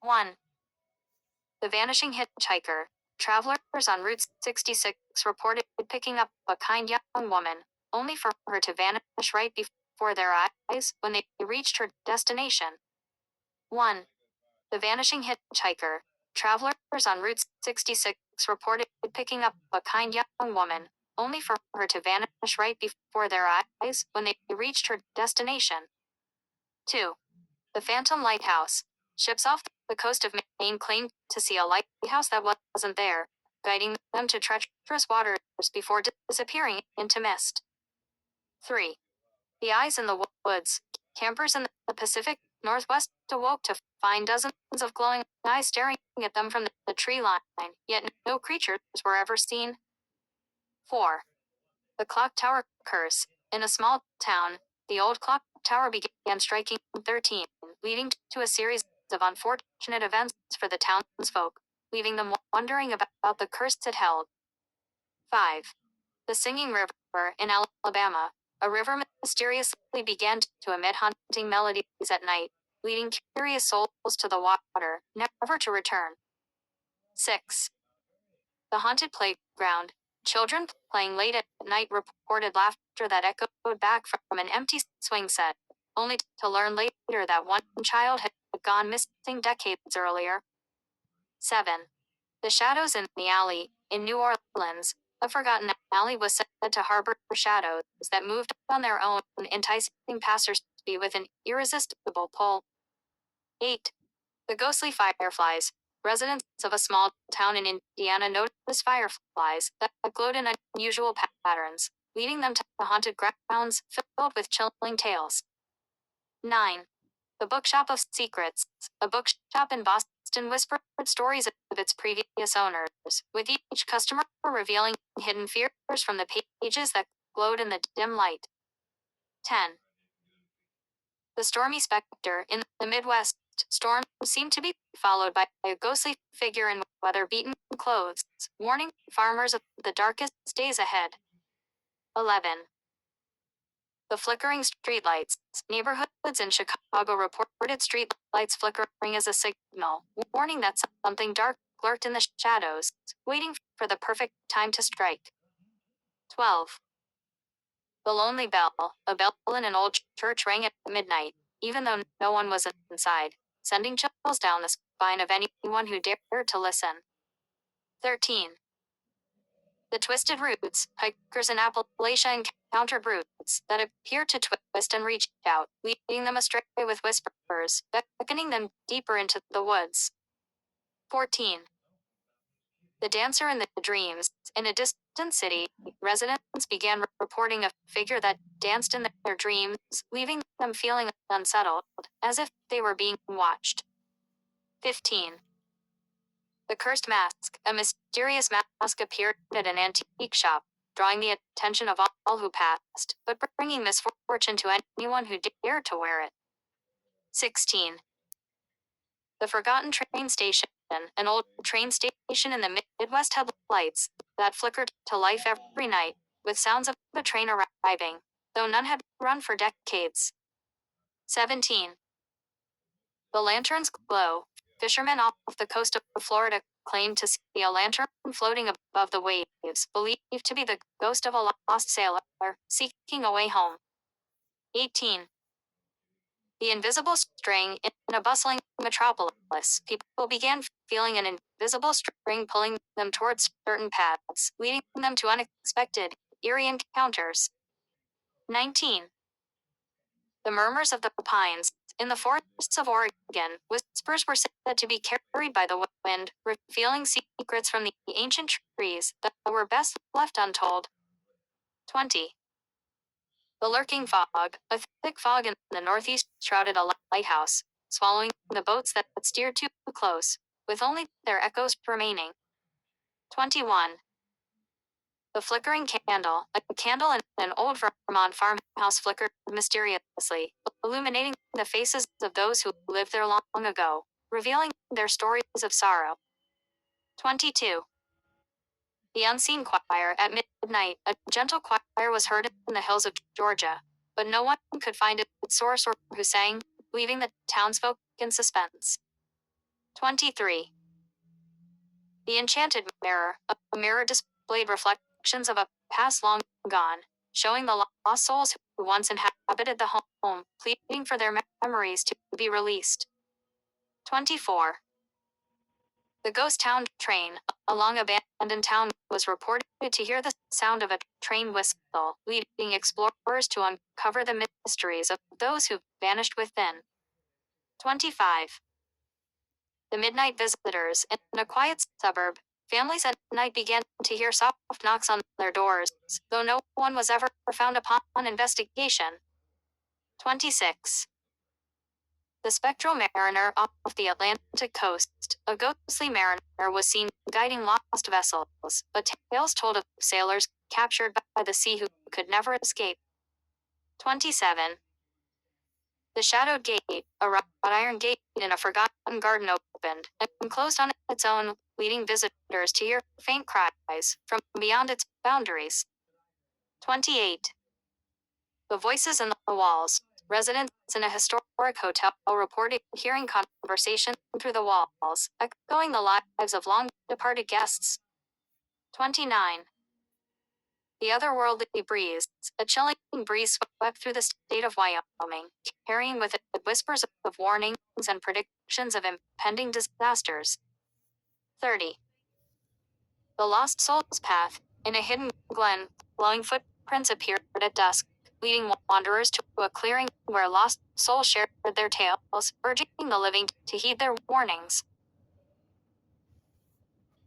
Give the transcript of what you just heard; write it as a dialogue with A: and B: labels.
A: 1. The Vanishing Hitchhiker. Travelers on Route 66 reported picking up a kind young woman, only for her to vanish right before their eyes when they reached her destination. 1. The Vanishing Hitchhiker. Travelers on Route 66 reported picking up a kind young woman, only for her to vanish right before their eyes when they reached her destination. 2. The Phantom Lighthouse. Ships off the coast of Maine claimed to see a lighthouse that wasn't there, guiding them to treacherous waters before disappearing into mist. 3. The Eyes in the Woods. Campers in the Pacific Northwest awoke to find dozens of glowing eyes staring at them from the tree line, yet no creatures were ever seen. 4. The Clock Tower Curse. In a small town, the old clock tower began striking 13, leading to a series of unfortunate events for the townsfolk, leaving them wondering about the curse it held. 5. The Singing River. In Alabama, a river mysteriously began to emit haunting melodies at night, leading curious souls to the water, never to return. 6. The Haunted Playground. Children playing late at night reported laughter that echoed back from an empty swing set, only to learn later that one child had gone missing decades earlier. 7. The Shadows in the Alley. In New Orleans, a forgotten alley was said to harbor shadows that moved on their own, enticing passersby with an irresistible pull. 8. The Ghostly Fireflies. Residents of a small town in Indiana noticed fireflies that glowed in unusual patterns, leading them to haunted grounds filled with chilling tales. 9. The Bookshop of Secrets. A bookshop in Boston whispered stories of its previous owners, with each customer revealing hidden fears from the pages that glowed in the dim light. 10. The Stormy Spectre. In the Midwest, storms seem to be followed by a ghostly figure in weather-beaten clothes, warning farmers of the darkest days ahead. 11. The Flickering Streetlights. Neighborhoods in Chicago reported streetlights flickering as a signal, warning that something dark lurked in the shadows, waiting for the perfect time to strike. 12. The Lonely Bell. A bell in an old church rang at midnight, even though no one was inside, sending chills down the spine of anyone who dared to listen. 13. The Twisted Roots. Hikers in Appalachia encountered roots that appeared to twist and reach out, leading them astray with whispers, beckoning them deeper into the woods. 14. The Dancer in the Dreams. In a distant city, residents began reporting a figure that danced in their dreams, leaving them feeling unsettled, as if they were being watched. 15. The Cursed Mask. A mysterious mask appeared at an antique shop, drawing the attention of all who passed, but bringing misfortune to anyone who dared to wear it. 16. The Forgotten Train Station. An old train station in the Midwest had lights that flickered to life every night, with sounds of a train arriving, though none had run for decades. 17. The Lantern's Glow. Fishermen off the coast of Florida claimed to see a lantern floating above the waves, believed to be the ghost of a lost sailor seeking a way home. 18. The Invisible String. In a bustling metropolis, people began feeling an invisible string pulling them towards certain paths, leading them to unexpected, eerie encounters. 19. The Murmurs of the Pines. In the forests of Oregon, whispers were said to be carried by the wind, revealing secrets from the ancient trees that were best left untold. 20. The Lurking Fog. A thick fog in the northeast shrouded a lighthouse, swallowing the boats that steered too close, with only their echoes remaining. 21. The Flickering Candle. A candle in an old Vermont farmhouse flickered mysteriously, illuminating the faces of those who lived there long ago, revealing their stories of sorrow. 22. The Unseen Choir. At midnight, a gentle choir was heard in the hills of Georgia, but no one could find its source or who sang, leaving the townsfolk in suspense. 23. The Enchanted Mirror. A mirror displayed reflections of a past long gone, showing the lost souls who once inhabited the home, pleading for their memories to be released. 24. The ghost town train, a long abandoned town, was reported to hear the sound of a train whistle, leading explorers to uncover the mysteries of those who vanished within. 25. The midnight visitors. In a quiet suburb, families at night began to hear soft knocks on their doors, though no one was ever found upon investigation. 26. The spectral mariner off the Atlantic coast. A ghostly mariner was seen guiding lost vessels, but tales told of sailors captured by the sea who could never escape. 27. The Shadowed Gate, a wrought iron gate in a forgotten garden, opened and closed on its own, leading visitors to hear faint cries from beyond its boundaries. 28. The Voices in the Walls. Residents in a historic hotel reported hearing conversation through the walls, echoing the lives of long-departed guests. 29. The Otherworldly Breeze. A chilling breeze swept through the state of Wyoming, carrying with it whispers of warnings and predictions of impending disasters. 30. The Lost Souls Path. In a hidden glen, glowing footprints appeared at dusk, leading wanderers to a clearing where lost souls shared their tales, urging the living to heed their warnings.